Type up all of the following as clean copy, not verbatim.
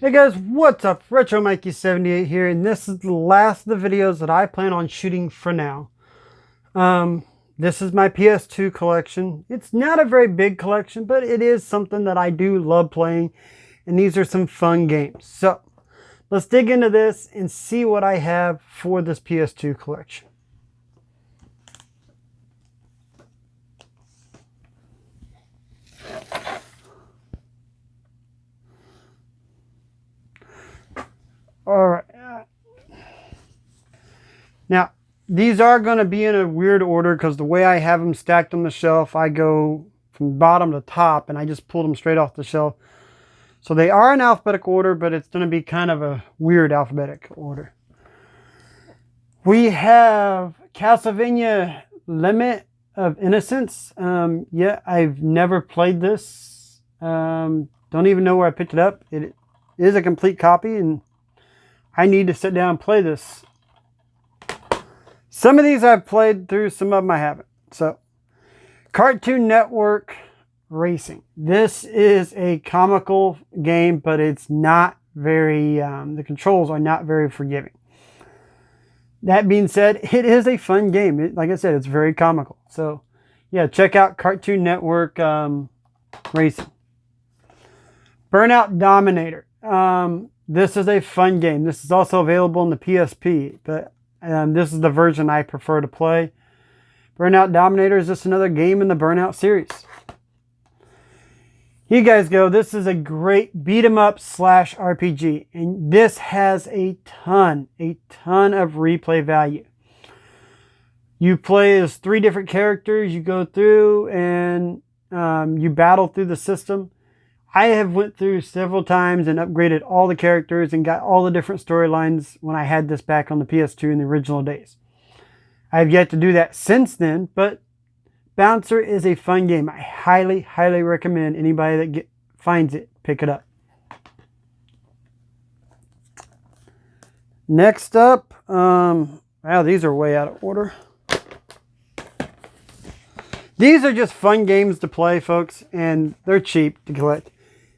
Hey guys, what's up? RetroMikey78 here, and this is the last of the videos that I plan on shooting for now. This is my PS2 collection. It's not a very big collection, but it is something that I do love playing, and these are some fun games. So, let's dig into this and see what I have for this PS2 collection. All right. Now, these are going to be in a weird order because the way I have them stacked on the shelf, I go from bottom to top and I just pulled them straight off the shelf. So they are in alphabetical order, but it's going to be kind of a weird alphabetic order. We have Castlevania Limit of Innocence. Yeah, I've never played this. Don't even know where I picked it up. It is a complete copy, and I need to sit down and play this. Some of these I've played through, some of them I haven't. So, Cartoon Network Racing. This is a comical game, but it's not very, the controls are not very forgiving. That being said, it is a fun game. Like I said, it's very comical. So, yeah, check out Cartoon Network Racing. Burnout Dominator. This is a fun game. This is also available on the PSP, but this is the version I prefer to play. Burnout Dominator is just another game in the Burnout series. Here you guys go. This is a great beat 'em up / RPG, and this has a ton of replay value. You play as 3 different characters. You go through and you battle through the system. I have went through several times and upgraded all the characters and got all the different storylines when I had this back on the PS2 in the original days. I have yet to do that since then, but Bouncer is a fun game. I highly recommend anybody that finds it, pick it up. Next up, wow, these are way out of order. These are just fun games to play, folks, and they're cheap to collect.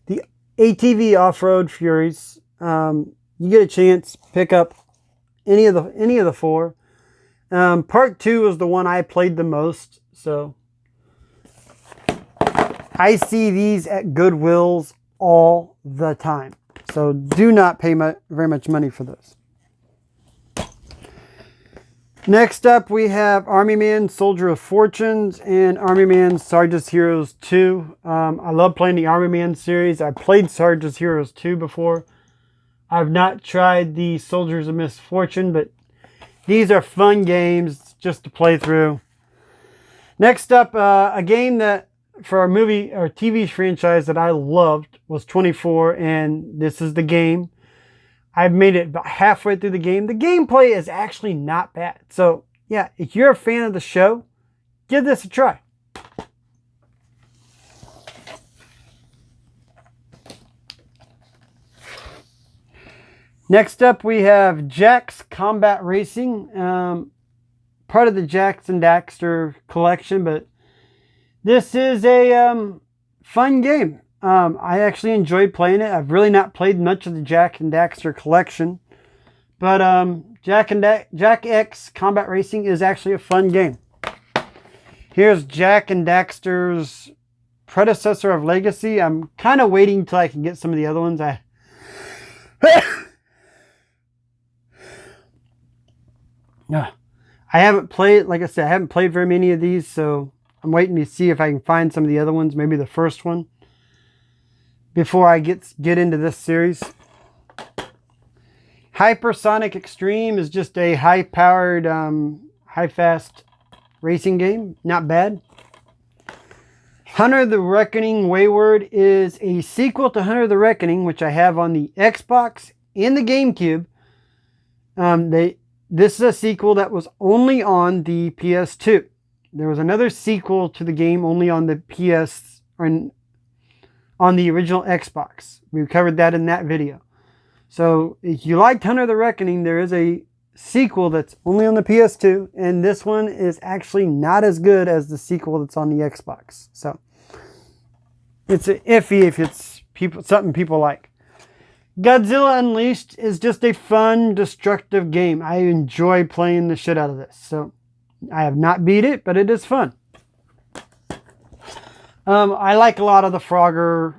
The ATV Off-Road Furies. You get a chance, pick up any of the 4. Part 2 is the one I played the most, so I see these at Goodwills all the time. So do not pay very much money for those. Next up, we have Army Man Soldier of Fortunes and Army Man Sarge's Heroes 2. I love playing the Army Man series. I played Sarge's Heroes 2 before. I've not tried the Soldiers of Misfortune, but these are fun games just to play through. Next up, a game that for our movie or TV franchise that I loved was 24, and this is the game. I've made it about halfway through the game. The gameplay is actually not bad. So, yeah, if you're a fan of the show, give this a try. Next up, we have Jack's Combat Racing. Part of the Jack and Daxter collection, but this is a fun game. I actually enjoyed playing it. I've really not played much of the Jack and Daxter collection, but Jack X Combat Racing is actually a fun game. Here's Jack and Daxter's predecessor of Legacy. I'm kind of waiting till I can get some of the other ones. I haven't played, like I said, I haven't played very many of these, so I'm waiting to see if I can find some of the other ones, maybe the first one, before I get into this series. Hypersonic Extreme is just a high-powered, high-fast racing game. Not bad. Hunter the Reckoning Wayward is a sequel to Hunter the Reckoning, which I have on the Xbox and the GameCube. This is a sequel that was only on the PS2. There was another sequel to the game only on the PS, or on the original Xbox. We covered that in that video. So if you liked Hunter the Reckoning, there is a sequel that's only on the PS2, and this one is actually not as good as the sequel that's on the Xbox. So it's iffy if it's something people like. Godzilla Unleashed is just a fun, destructive game. I enjoy playing the shit out of this. So I have not beat it, but it is fun. I like a lot of the Frogger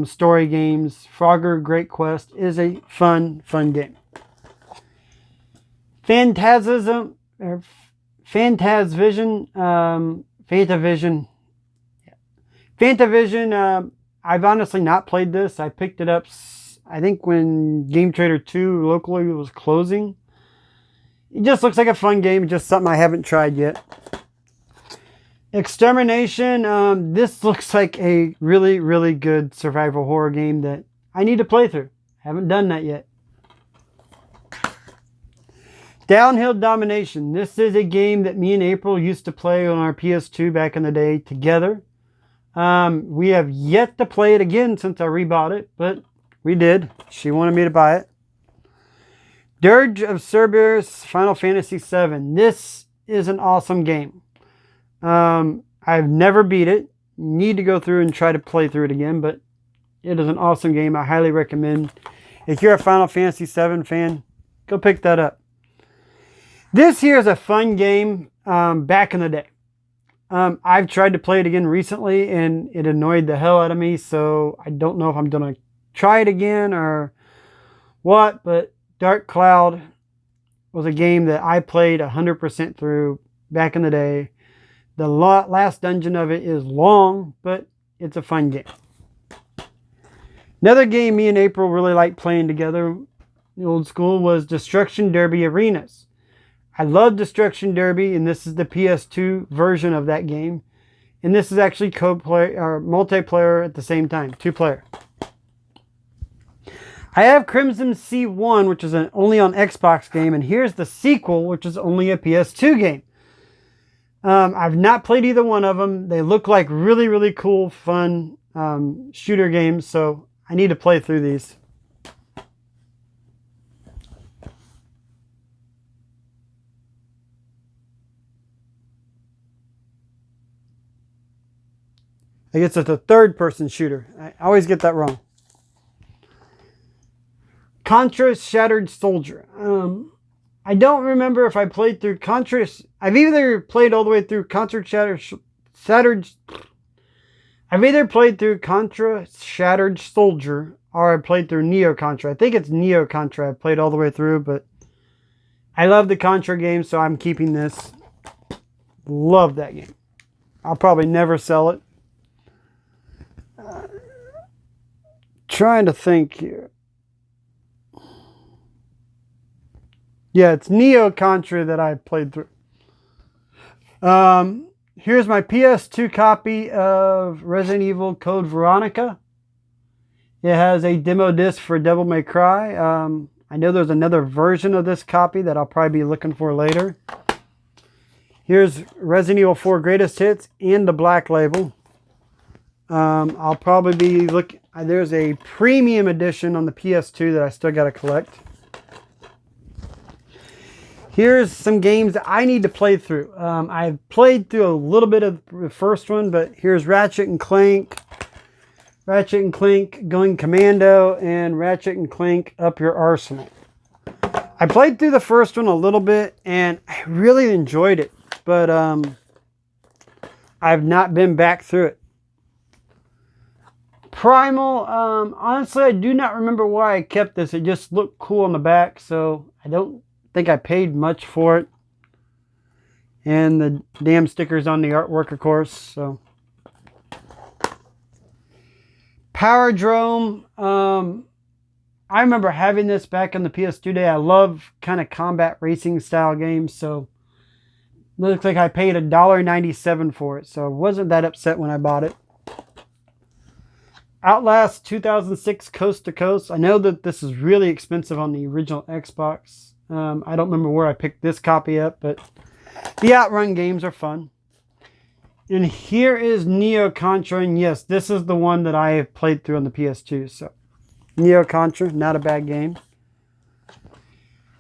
story games. Frogger Great Quest is a fun game. Phantasvision, I've honestly not played this. I picked it up, I think, when Game Trader 2 locally was closing. It just looks like a fun game, just something I haven't tried yet. Extermination, this looks like a really good survival horror game that I need to play through. Haven't done that yet. Downhill Domination. This is a game that me and April used to play on our PS2 back in the day together. We have yet to play it again since I rebought it, but we did. She wanted me to buy it. Dirge of Cerberus Final Fantasy VII. This is an awesome game. I've never beat it. Need to go through and try to play through it again, but it is an awesome game. I highly recommend. If you're a Final Fantasy VII fan, go pick that up. This here is a fun game back in the day. I've tried to play it again recently, and it annoyed the hell out of me, so I don't know if I'm going to try it again or what, but Dark Cloud was a game that I played 100% through back in the day. The last dungeon of it is long, but it's a fun game. Another game me and April really liked playing together, the old school, was Destruction Derby Arenas. I love Destruction Derby, and this is the PS2 version of that game. And this is actually co-play or multiplayer at the same time, 2-player. I have Crimson C1, which is an only on Xbox game, and here's the sequel, which is only a PS2 game. I've not played either one of them. They look like really cool, fun shooter games, so I need to play through these. I guess it's a third-person shooter. I always get that wrong. Contra Shattered Soldier. I don't remember if I played through Contra. I've either played all the way through Contra Shattered. I've either played through Contra Shattered Soldier or I played through Neo Contra. I think it's Neo Contra I've played all the way through, but I love the Contra game, so I'm keeping this. Love that game. I'll probably never sell it. Trying to think here. Yeah, it's Neo Contra that I played through. Here's my PS2 copy of Resident Evil Code Veronica. It has a demo disc for Devil May Cry. I know there's another version of this copy that I'll probably be looking for later. Here's Resident Evil 4 Greatest Hits and the Black Label. I'll probably be looking. There's a premium edition on the PS2 that I still got to collect. Here's some games that I need to play through. I've played through a little bit of the first one, but here's Ratchet & Clank Going Commando, and Ratchet & Clank Up Your Arsenal. I played through the first one a little bit, and I really enjoyed it, but I've not been back through it. Primal, honestly, I do not remember why I kept this. It just looked cool on the back, so I don't think I paid much for it. And the damn stickers on the artwork, of course. So Powerdrome, I remember having this back on the PS2 day. I love kind of combat racing style games, so it looks like I paid $1.97 for it, so I wasn't that upset when I bought it. Outlast 2006 Coast to Coast. I know that this is really expensive on the original Xbox. I don't remember where I picked this copy up, but the Outrun games are fun. And here is Neo Contra, and yes, this is the one that I have played through on the PS2. So, Neo Contra, not a bad game.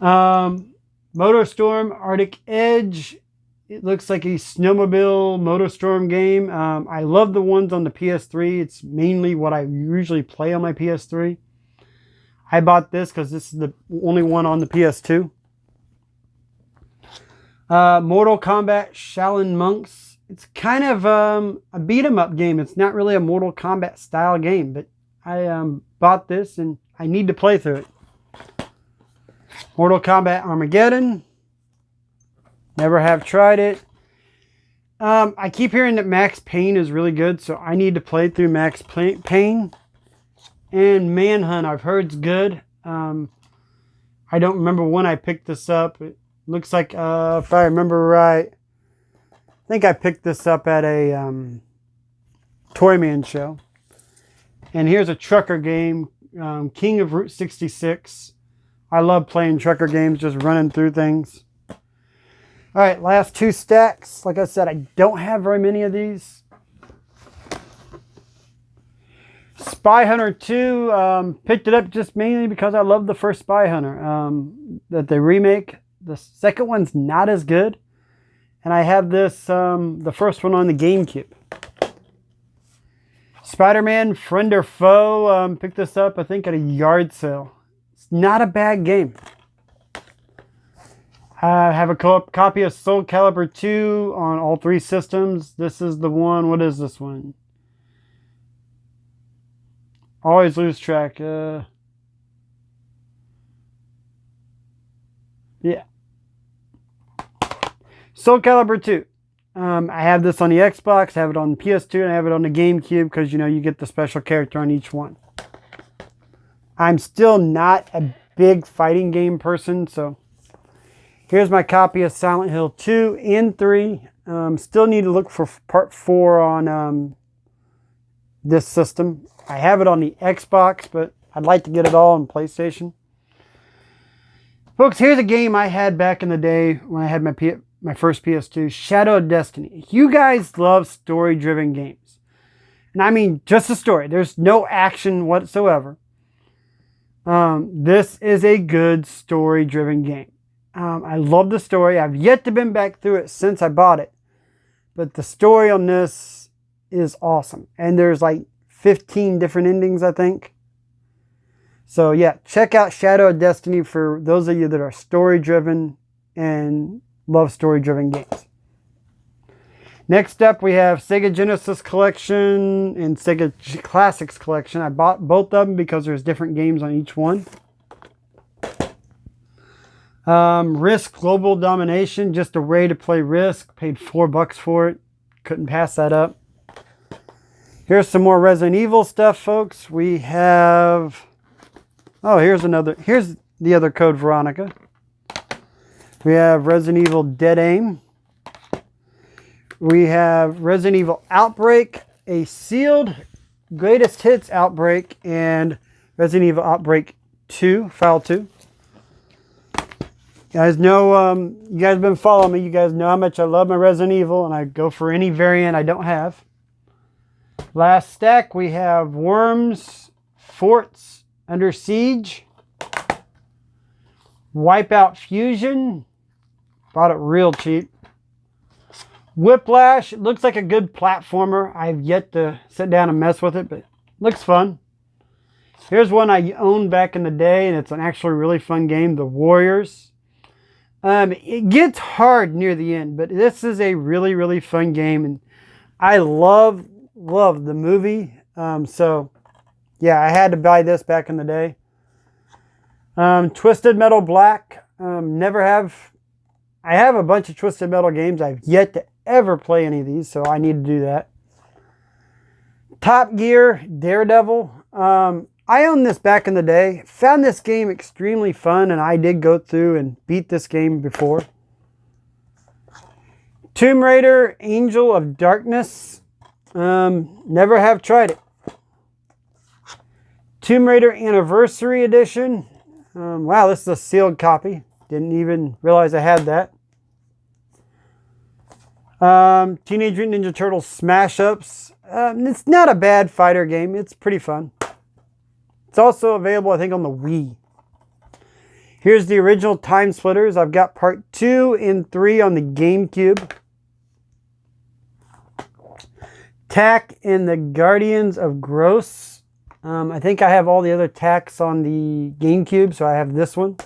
MotorStorm Arctic Edge. It looks like a snowmobile MotorStorm game. I love the ones on the PS3. It's mainly what I usually play on my PS3. I bought this because this is the only one on the PS2. Mortal Kombat Shaolin Monks. It's kind of a beat 'em up game. It's not really a Mortal Kombat style game, but I bought this and I need to play through it. Mortal Kombat Armageddon. Never have tried it. I keep hearing that Max Payne is really good, so I need to play through Max Payne. And Manhunt, I've heard it's good. I don't remember when I picked this up. It looks like, if I remember right, I think I picked this up at a Toyman show. And here's a trucker game, King of Route 66. I love playing trucker games, just running through things. All right, last 2 stacks. Like I said, I don't have very many of these. Spy Hunter 2, picked it up just mainly because I love the first Spy Hunter that they remake. The second one's not as good. And I have this, the first one on the GameCube. Spider-Man, Friend or Foe, picked this up, I think, at a yard sale. It's not a bad game. I have a copy of Soul Calibur 2 on all 3 systems. This is the one, what is this one? Always lose track. Yeah. Soul Calibur 2. I have this on the Xbox, I have it on the PS2, and I have it on the GameCube because, you know, you get the special character on each one. I'm still not a big fighting game person, so here's my copy of Silent Hill 2 and 3. Still need to look for part 4 on this system. I have it on the Xbox, but I'd like to get it all on PlayStation. Folks, here's a game I had back in the day when I had my first PS2, Shadow of Destiny. You guys love story-driven games. And I mean, just a story. There's no action whatsoever. This is a good story-driven game. I love the story. I've yet to been back through it since I bought it. But the story on this is awesome. And there's like 15 different endings, I think. So yeah, check out Shadow of Destiny for those of you that are story-driven and love story-driven games. Next up, we have Sega Genesis Collection and Sega Classics Collection. I bought both of them because there's different games on each one. Risk Global Domination, just a way to play Risk. Paid $4 for it. Couldn't pass that up. Here's some more Resident Evil stuff, folks. We have... Oh, here's the other Code Veronica. We have Resident Evil Dead Aim. We have Resident Evil Outbreak, a sealed Greatest Hits Outbreak, and Resident Evil Outbreak 2, File 2. You guys know, you guys have been following me. You guys know how much I love my Resident Evil, and I go for any variant I don't have. Last stack, we have Worms, Forts, Under Siege, Wipeout Fusion. Bought it real cheap. Whiplash. It looks like a good platformer. I've yet to sit down and mess with it, but it looks fun. Here's one I owned back in the day, and it's an actually really fun game, The Warriors. It gets hard near the end, but this is a really, really fun game, and I love the movie. So, yeah, I had to buy this back in the day. Twisted Metal Black. I have a bunch of Twisted Metal games. I've yet to ever play any of these, so I need to do that. Top Gear, Daredevil. I owned this back in the day. Found this game extremely fun, and I did go through and beat this game before. Tomb Raider, Angel of Darkness. Never have tried it. Tomb Raider Anniversary Edition. Wow, this is a sealed copy. Didn't even realize I had that. Teenage Mutant Ninja Turtles Smash Ups. It's not a bad fighter game. It's pretty fun. It's also available, I think, on the Wii. Here's the original Time Splitters. I've got part 2 and 3 on the GameCube. Tak and the Guardians of Gross. I think I have all the other tacks on the GameCube, so I have this one.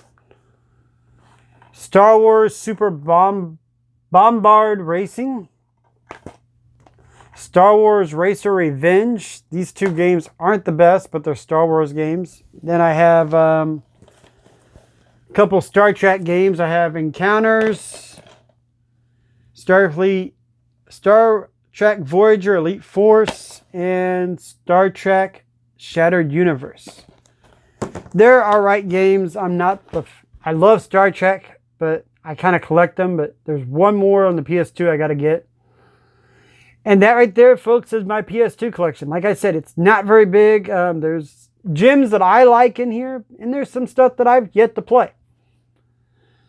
Star Wars Super Bombard Racing. Star Wars Racer Revenge. These two games aren't the best, but they're Star Wars games. Then I have a couple Star Trek games. I have Encounters, Star Trek Voyager Elite Force, and Star Trek Shattered Universe. They're alright games. I love Star Trek, but I kind of collect them. But there's one more on the PS2 I got to get. And that right there, folks, is my PS2 collection. Like I said, it's not very big. There's gems that I like in here, and there's some stuff that I've yet to play.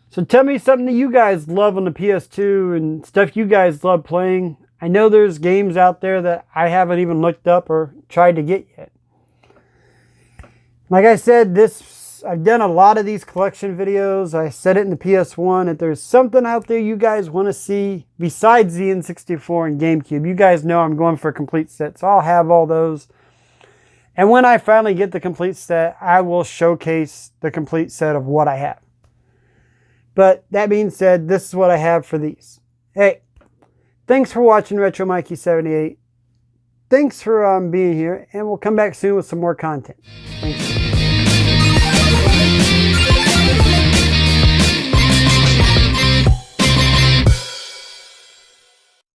So tell me something that you guys love on the PS2 and stuff you guys love playing. I know there's games out there that I haven't even looked up or tried to get yet. Like I said, I've done a lot of these collection videos. I said it in the PS1. If there's something out there you guys want to see besides the N64 and GameCube, you guys know I'm going for a complete set. So I'll have all those. And when I finally get the complete set, I will showcase the complete set of what I have. But that being said, this is what I have for these. Hey, thanks for watching Retro Mikey 78. Thanks for being here, and we'll come back soon with some more content. Thanks.